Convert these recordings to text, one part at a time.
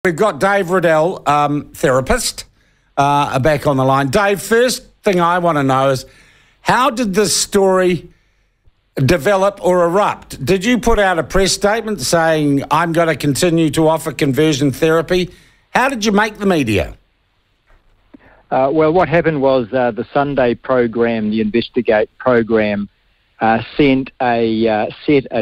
We've got Dave Riddell, therapist, back on the line. Dave, first thing I want to know is, how did this story develop or erupt? Did you put out a press statement saying, I'm going to continue to offer conversion therapy? How did you make the media? Well, what happened was the Sunday program, the Investigate program, sent a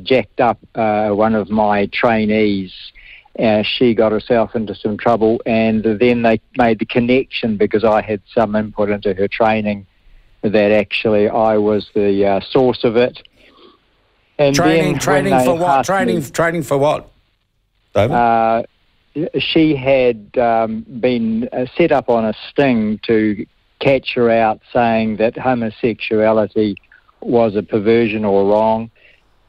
jacked up one of my trainees. She got herself into some trouble, and then they made the connection, because I had some input into her training, that actually I was the source of it. And training for what? Training for what, David? She had been set up on a sting to catch her out, saying that homosexuality was a perversion or wrong,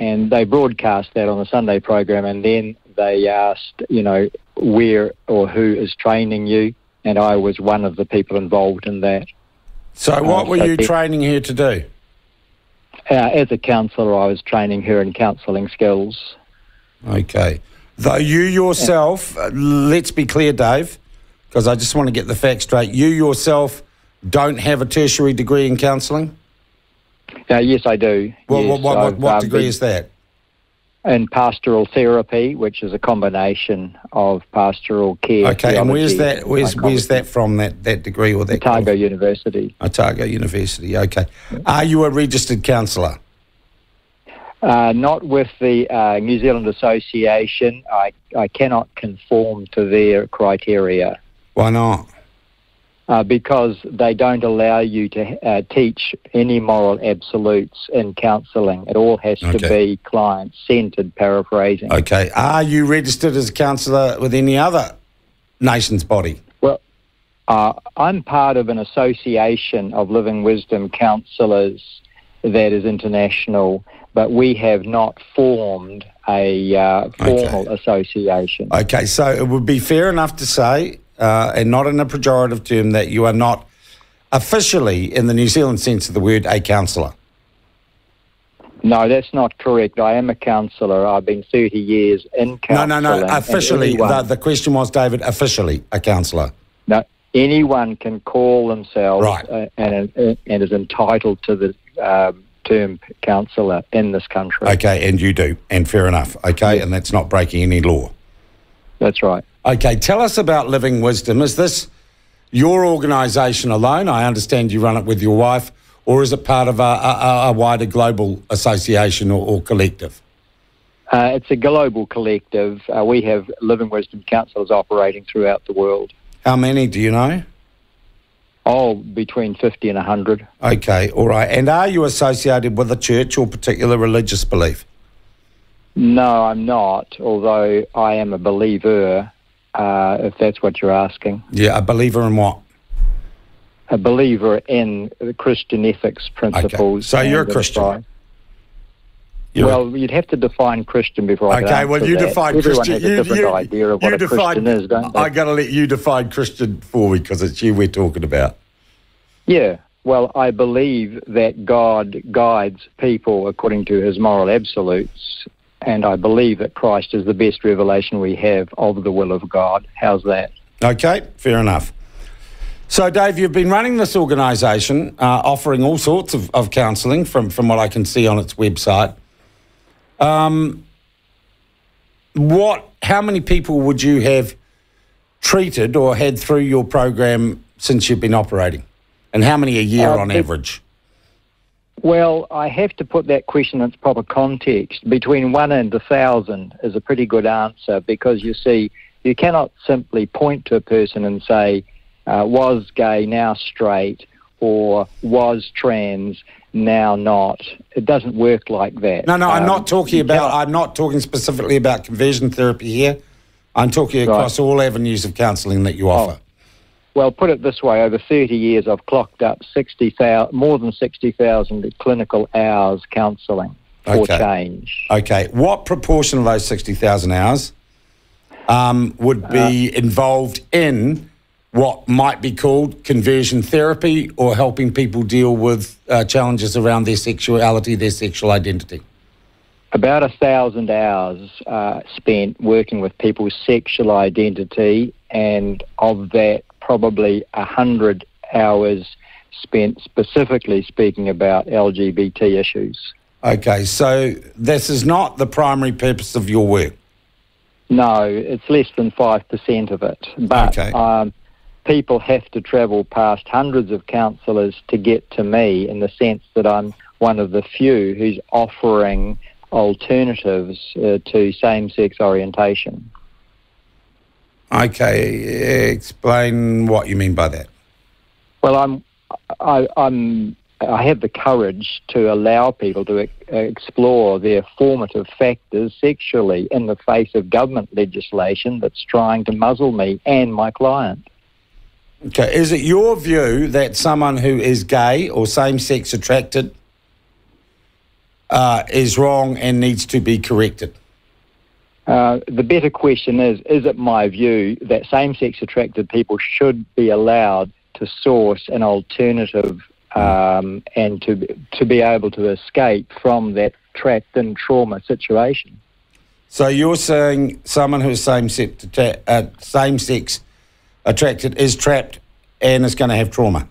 and they broadcast that on the Sunday program, and then they asked, where or who is training you, and I was one of the people involved in that. So what were you training her to do? As a counsellor, I was training her in counselling skills. Okay. Though you yourself, let's be clear, Dave, because I just want to get the facts straight, you yourself don't have a tertiary degree in counselling? Yes, I do. Well, yes, what degree is that? In pastoral therapy, which is a combination of pastoral care. Okay, and where's that from, that degree or that? Otago University. Otago University, okay. Are you a registered counsellor? Not with the New Zealand Association. I cannot conform to their criteria. Why not? Because they don't allow you to teach any moral absolutes in counselling. It all has to be client-centred, paraphrasing. Okay. Are you registered as a counsellor with any other nation's body? Well, I'm part of an association of Living Wisdom counsellors that is international, but we have not formed a formal association. Okay, so it would be fair enough to say, and not in a pejorative term, that you are not officially, in the New Zealand sense of the word, a counsellor. No, that's not correct. I am a counsellor. I've been 30 years in counselling. No. Officially, the question was, David, officially a counsellor. No, anyone can call themselves and is entitled to the term counsellor in this country. Okay, and you do, and fair enough. Okay, yes. And that's not breaking any law. That's right. Okay, tell us about Living Wisdom. Is this your organisation alone? I understand you run it with your wife, or is it part of a wider global association or collective? It's a global collective. We have Living Wisdom counsellors operating throughout the world. How many do you know? Oh, between 50 and 100. Okay, all right. And are you associated with a church or particular religious belief? No, I'm not, although I am a believer, if that's what you're asking. Yeah, a believer in what? A believer in the Christian ethics principles. Okay. So you're a Christian? You'd have to define Christian before I can answer well, you that. define Everyone Christian. Has a different idea of what a Christian is, don't they? I got to let you define Christian for me, because it's you we're talking about. Yeah, well, I believe that God guides people according to his moral absolutes, and I believe that Christ is the best revelation we have of the will of God. How's that? Okay, fair enough. So, Dave, you've been running this organisation, offering all sorts of counselling from what I can see on its website. How many people would you have treated or had through your program since you've been operating? And how many a year on average? Well, I have to put that question in its proper context. Between 1 and 1,000 is a pretty good answer, because, you see, you cannot simply point to a person and say, was gay, now straight, or was trans, now not. It doesn't work like that. No, I'm not talking specifically about conversion therapy here. I'm talking across all avenues of counselling that you offer. Well, put it this way, over 30 years I've clocked up more than 60,000 clinical hours counselling for change. Okay. What proportion of those 60,000 hours would be involved in what might be called conversion therapy, or helping people deal with challenges around their sexuality, their sexual identity? about 1,000 hours spent working with people's sexual identity, and of that, probably 100 hours spent specifically speaking about LGBT issues. Okay, so this is not the primary purpose of your work? No, it's less than 5% of it. But okay. People have to travel past hundreds of counsellors to get to me, in the sense that I'm one of the few who's offering alternatives to same-sex orientation. Okay, explain what you mean by that. Well, I have the courage to allow people to explore their formative factors sexually in the face of government legislation that's trying to muzzle me and my client. Okay, is it your view that someone who is gay or same-sex attracted is wrong and needs to be corrected? The better question is it my view that same-sex attracted people should be allowed to source an alternative and to be able to escape from that trapped-in trauma situation? So you're saying someone who is same-sex attracted is trapped and is going to have trauma?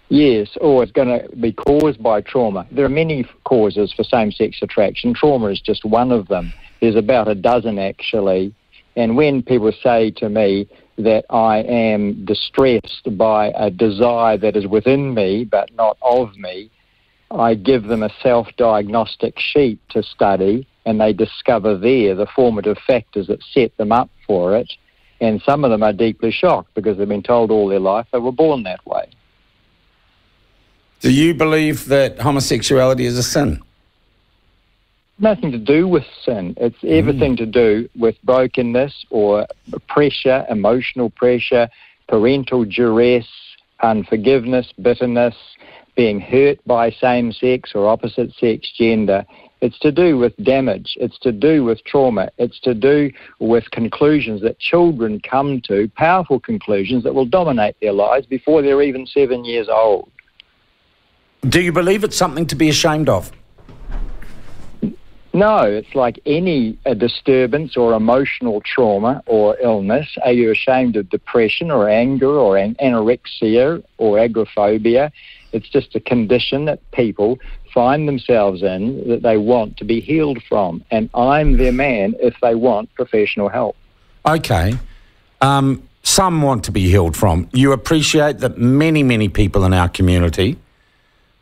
Yes, or it's going to be caused by trauma. There are many causes for same-sex attraction. Trauma is just one of them. There's about a dozen, actually. And when people say to me that I am distressed by a desire that is within me but not of me, I give them a self-diagnostic sheet to study, and they discover there the formative factors that set them up for it. And some of them are deeply shocked because they've been told all their life they were born that way. Do you believe that homosexuality is a sin? Nothing to do with sin. It's everything to do with brokenness or pressure, emotional pressure, parental duress, unforgiveness, bitterness, being hurt by same-sex or opposite-sex gender. It's to do with damage. It's to do with trauma. It's to do with conclusions that children come to, powerful conclusions that will dominate their lives before they're even 7 years old. Do you believe it's something to be ashamed of? No, it's like any disturbance or emotional trauma or illness. Are you ashamed of depression or anger or anorexia or agoraphobia? It's just a condition that people find themselves in that they want to be healed from. And I'm their man if they want professional help. Okay. Some want to be healed from. You appreciate that many people in our community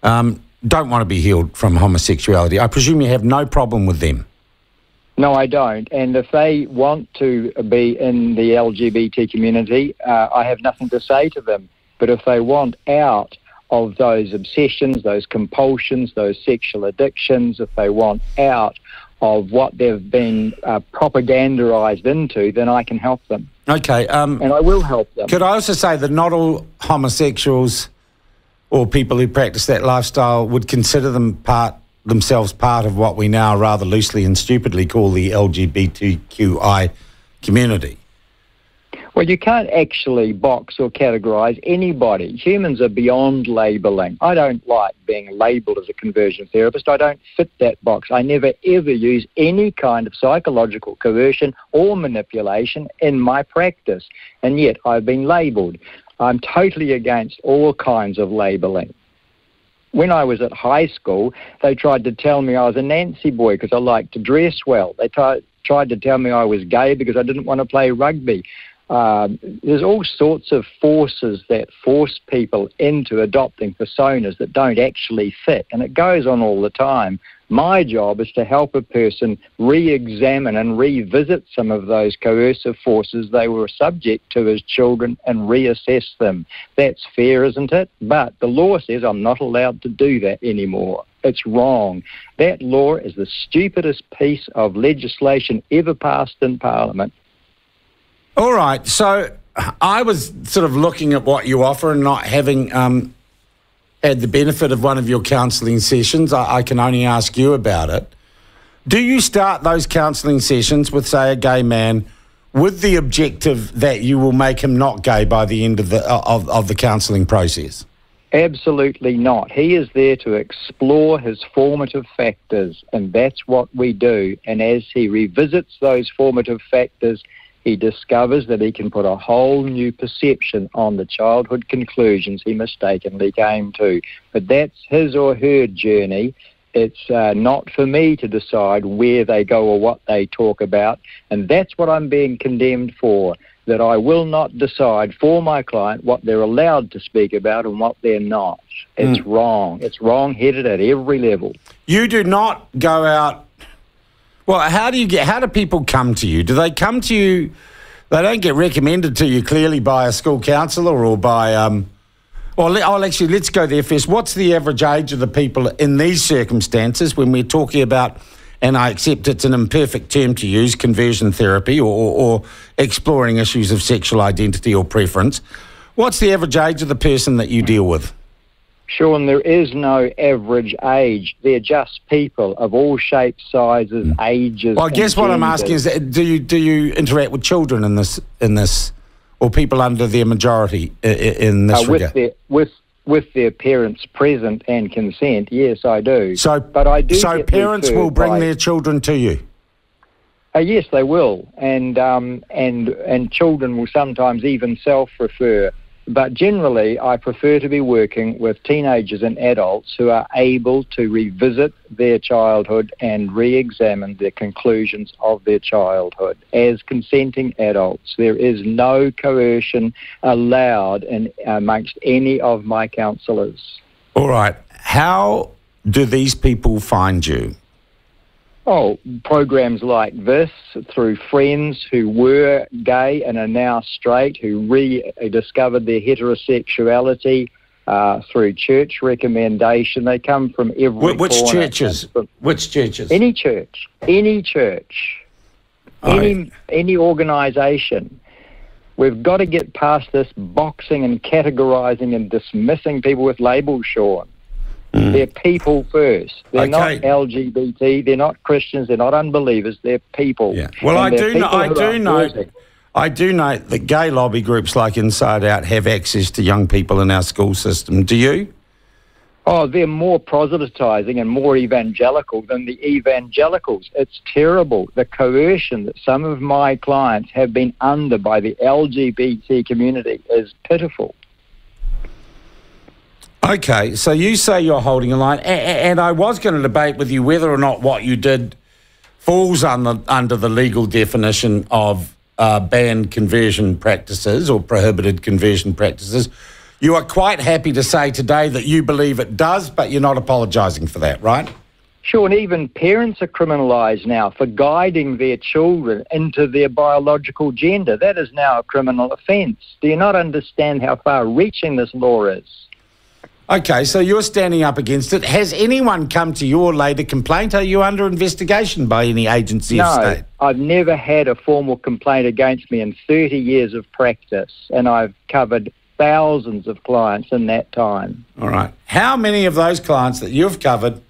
don't want to be healed from homosexuality. I presume you have no problem with them. No, I don't. And if they want to be in the LGBT community, I have nothing to say to them. But if they want out of those obsessions, those compulsions, those sexual addictions, if they want out of what they've been propagandized into, then I can help them. Okay. And I will help them. Could I also say that not all homosexuals or people who practice that lifestyle would consider themselves part of what we now rather loosely and stupidly call the LGBTQI community? Well, you can't actually box or categorise anybody. Humans are beyond labelling. I don't like being labelled as a conversion therapist. I don't fit that box. I never, ever use any kind of psychological coercion or manipulation in my practice, and yet I've been labelled. I'm totally against all kinds of labelling. When I was at high school, they tried to tell me I was a Nancy boy because I liked to dress well. They tried to tell me I was gay because I didn't want to play rugby. There's all sorts of forces that force people into adopting personas that don't actually fit, and it goes on all the time. My job is to help a person re-examine and revisit some of those coercive forces they were subject to as children and reassess them. That's fair, isn't it? But the law says I'm not allowed to do that anymore. It's wrong. That law is the stupidest piece of legislation ever passed in Parliament. All right, so I was sort of looking at what you offer and not having had the benefit of one of your counselling sessions. I can only ask you about it. Do you start those counselling sessions with, say, a gay man with the objective that you will make him not gay by the end of the counselling process? Absolutely not. He is there to explore his formative factors, and that's what we do. And as he revisits those formative factors, he discovers that he can put a whole new perception on the childhood conclusions he mistakenly came to. But that's his or her journey. It's not for me to decide where they go or what they talk about, and that's what I'm being condemned for, that I will not decide for my client what they're allowed to speak about and what they're not. It's wrong. It's wrong-headed at every level. You do not go out... Well, how do people come to you? Do they come to you... They don't get recommended to you clearly by a school counsellor or by... let's go there first. What's the average age of the people in these circumstances when we're talking about, and I accept it's an imperfect term to use, conversion therapy or exploring issues of sexual identity or preference? What's the average age of the person that you deal with? Sean, there is no average age. They're just people of all shapes, sizes, ages. Well, I guess what I'm asking is, do you interact with children in this, or people under their majority in this regard? With their parents present and consent, yes, I do. But I do. So parents will bring their children to you. Yes, they will, and children will sometimes even self-refer. But generally, I prefer to be working with teenagers and adults who are able to revisit their childhood and re-examine the conclusions of their childhood. As consenting adults, there is no coercion allowed amongst any of my counsellors. All right. How do these people find you? Oh, programs like this, through friends who were gay and are now straight, who rediscovered their heterosexuality, through church recommendation. They come from every Which corner. churches? Which churches? Any church. Any organisation. We've got to get past this boxing and categorising and dismissing people with labels, Sean. They're people first. They're not LGBT. They're not Christians. They're not unbelievers. They're people. Yeah. Well, I do note that gay lobby groups like Inside Out have access to young people in our school system. Do you? Oh, they're more proselytising and more evangelical than the evangelicals. It's terrible. The coercion that some of my clients have been under by the LGBT community is pitiful. Okay, so you say you're holding a line, and I was going to debate with you whether or not what you did falls under the legal definition of banned conversion practices or prohibited conversion practices. You are quite happy to say today that you believe it does, but you're not apologising for that, right? Sure, and even parents are criminalised now for guiding their children into their biological gender. That is now a criminal offence. Do you not understand how far-reaching this law is? Okay, so you're standing up against it. Has anyone come to you or laid a complaint? Are you under investigation by any agency of state? No, I've never had a formal complaint against me in 30 years of practice, and I've covered thousands of clients in that time. All right. How many of those clients that you've covered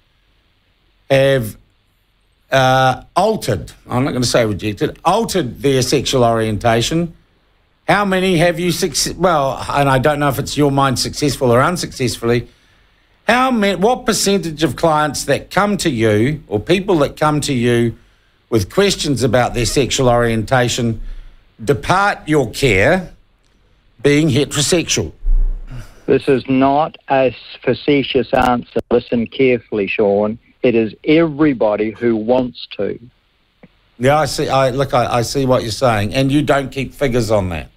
have altered, I'm not going to say rejected, altered their sexual orientation? How many have you, and I don't know if it's your mind successful or unsuccessfully, what percentage of clients that come to you or people that come to you with questions about their sexual orientation depart your care being heterosexual? This is not a facetious answer. Listen carefully, Sean. It is everybody who wants to. Yeah, I see. I see what you're saying, and you don't keep figures on that.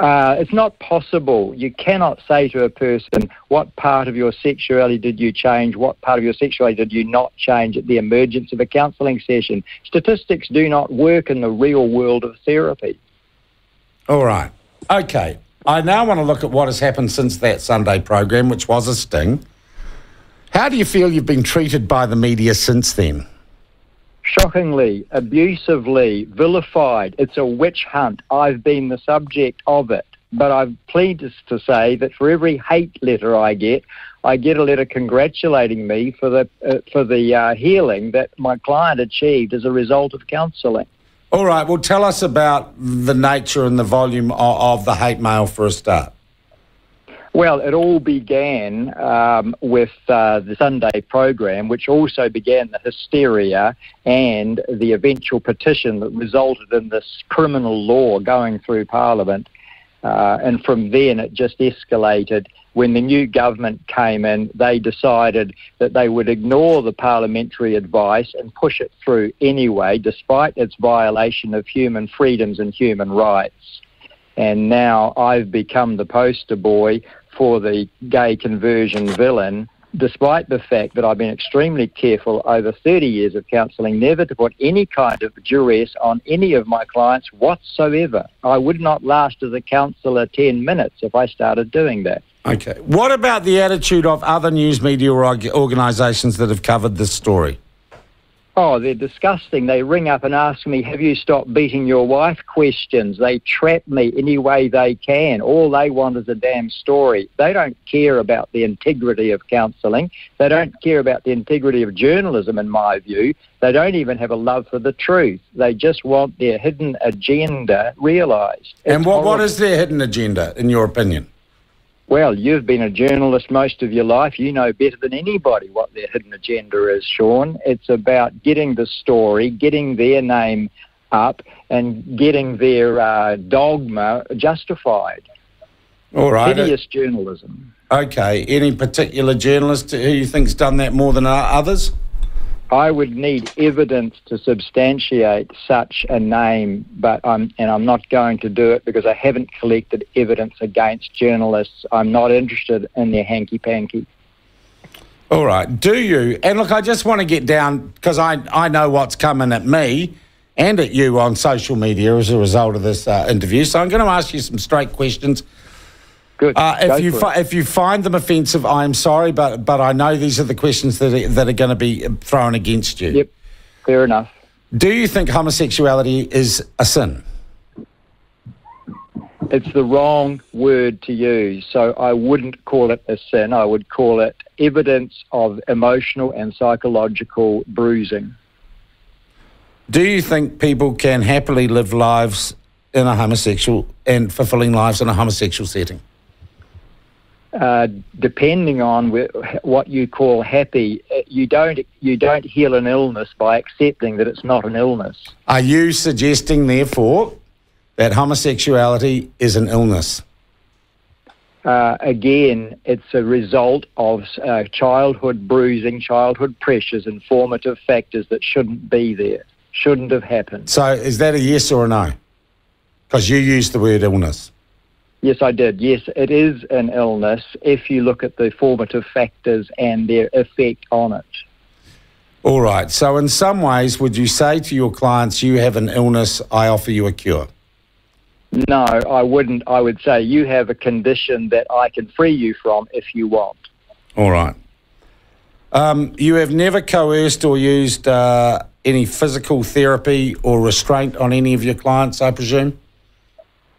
It's not possible. You cannot say to a person, what part of your sexuality did you change, what part of your sexuality did you not change at the emergence of a counselling session. Statistics do not work in the real world of therapy. All right. Okay. I now want to look at what has happened since that Sunday program, which was a sting. How do you feel you've been treated by the media since then? Shockingly, abusively, vilified. It's a witch hunt. I've been the subject of it. But I'm pleased to say that for every hate letter I get a letter congratulating me for the healing that my client achieved as a result of counselling. All right. Well, tell us about the nature and the volume of the hate mail for a start. Well, it all began with the Sunday program, which also began the hysteria and the eventual petition that resulted in this criminal law going through Parliament. And from then it just escalated. When the new government came in, they decided that they would ignore the parliamentary advice and push it through anyway, despite its violation of human freedoms and human rights. And now I've become the poster boy for the gay conversion villain, despite the fact that I've been extremely careful over 30 years of counselling never to put any kind of duress on any of my clients whatsoever. I would not last as a counsellor 10 minutes if I started doing that. Okay. What about the attitude of other news media organisations that have covered this story? Oh, they're disgusting. They ring up and ask me, have you stopped beating your wife? Questions. They trap me any way they can. All they want is a damn story. They don't care about the integrity of counselling. They don't care about the integrity of journalism, in my view. They don't even have a love for the truth. They just want their hidden agenda realised. And what is their hidden agenda, in your opinion? Well, you've been a journalist most of your life. You know better than anybody what their hidden agenda is, Sean. It's about getting the story, getting their name up, and getting their dogma justified. All right. Hideous journalism. Okay. Any particular journalist who you think's done that more than others? I would need evidence to substantiate such a name, but I'm not going to do it because I haven't collected evidence against journalists. I'm not interested in their hanky-panky. All right. Do you? And look, I just want to get down, because I know what's coming at me and at you on social media as a result of this interview, so I'm going to ask you some straight questions. Good. If you find them offensive, I am sorry, but I know these are the questions that are going to be thrown against you. Yep, fair enough. Do you think homosexuality is a sin? It's the wrong word to use, so I wouldn't call it a sin. I would call it evidence of emotional and psychological bruising. Do you think people can happily live lives in a homosexual and fulfilling lives in a homosexual setting? Depending on what you call happy, you don't heal an illness by accepting that it's not an illness. Are you suggesting, therefore, that homosexuality is an illness? Again, it's a result of childhood bruising, childhood pressures, and formative factors that shouldn't be there, shouldn't have happened. So is that a yes or a no? Because you used the word illness. Yes, I did. Yes, it is an illness if you look at the formative factors and their effect on it. All right. So in some ways, would you say to your clients, you have an illness, I offer you a cure? No, I wouldn't. I would say you have a condition that I can free you from if you want. All right. You have never coerced or used any physical therapy or restraint on any of your clients, I presume?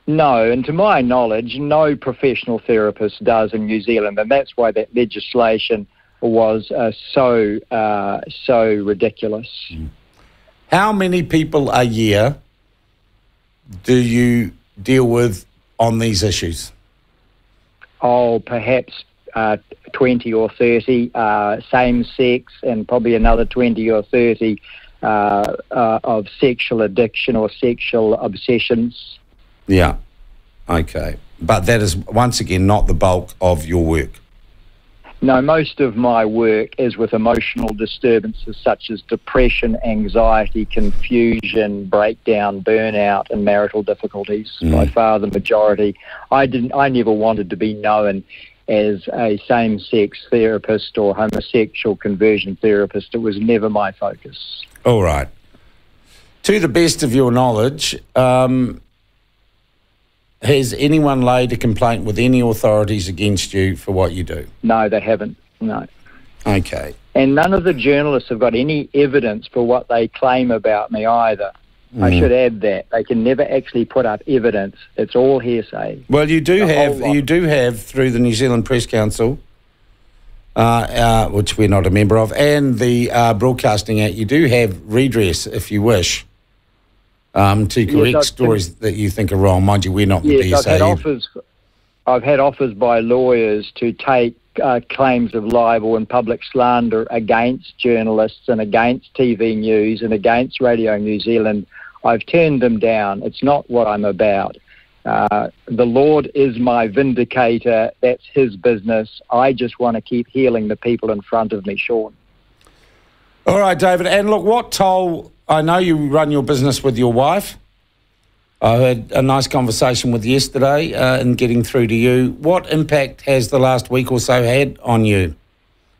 No, and to my knowledge, no professional therapist does in New Zealand, and that's why that legislation was so ridiculous. How many people a year do you deal with on these issues? Oh, perhaps 20 or 30 same sex, and probably another 20 or 30 of sexual addiction or sexual obsessions. Yeah, okay. But that is, once again, not the bulk of your work. No, most of my work is with emotional disturbances such as depression, anxiety, confusion, breakdown, burnout, and marital difficulties. By far the majority. I never wanted to be known as a same-sex therapist or homosexual conversion therapist. It was never my focus. All right. To the best of your knowledge, has anyone laid a complaint with any authorities against you for what you do? No, they haven't. No. Okay. And none of the journalists have got any evidence for what they claim about me either. I should add that. They can never actually put up evidence. It's all hearsay. Well, you do have through the New Zealand Press Council, which we're not a member of, and the Broadcasting Act, you do have redress if you wish. To correct stories that you think are wrong. Mind you, we're not the DSA. I've had offers by lawyers to take claims of libel and public slander against journalists and against TV News and against Radio New Zealand. I've turned them down. It's not what I'm about. The Lord is my vindicator. That's his business. I just want to keep healing the people in front of me, Sean. All right, David. And look, what toll... I know you run your business with your wife. I had a nice conversation with yesterday in getting through to you. What impact has the last week or so had on you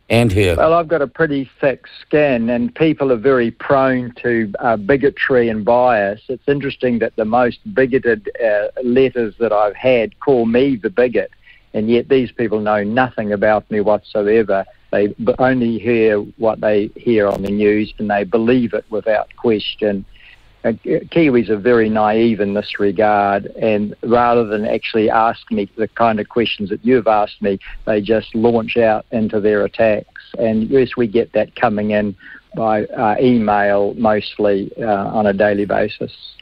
and her? Well, I've got a pretty thick skin, and people are very prone to bigotry and bias. It's interesting that the most bigoted letters that I've had call me the bigot, and yet these people know nothing about me whatsoever. They only hear what they hear on the news, and they believe it without question. Kiwis are very naive in this regard, and rather than actually ask me the kind of questions that you've asked me, they just launch out into their attacks. And yes, we get that coming in by email mostly on a daily basis.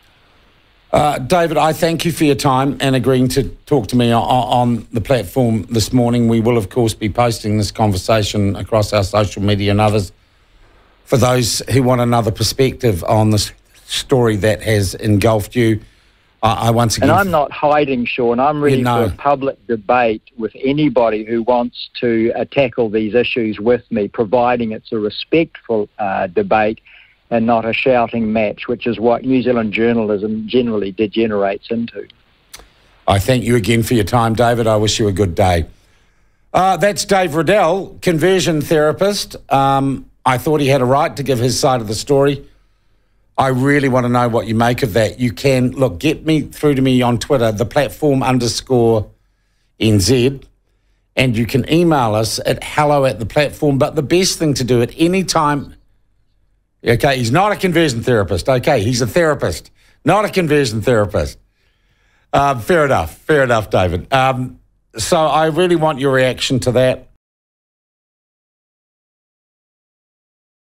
David, I thank you for your time and agreeing to talk to me on the platform this morning. We will, of course, be posting this conversation across our social media and others for those who want another perspective on this story that has engulfed you. I once again... And I'm not hiding, Sean. I'm ready for a public debate with anybody who wants to tackle these issues with me, providing it's a respectful debate and not a shouting match, which is what New Zealand journalism generally degenerates into. I thank you again for your time, David. I wish you a good day. That's Dave Riddell, conversion therapist. I thought he had a right to give his side of the story. I really want to know what you make of that. You can, look, get me through to me on Twitter, _NZ, and you can email us at hello@theplatform. But the best thing to do at any time, okay, he's not a conversion therapist. Okay, he's a therapist, not a conversion therapist. Fair enough, David. So I really want your reaction to that.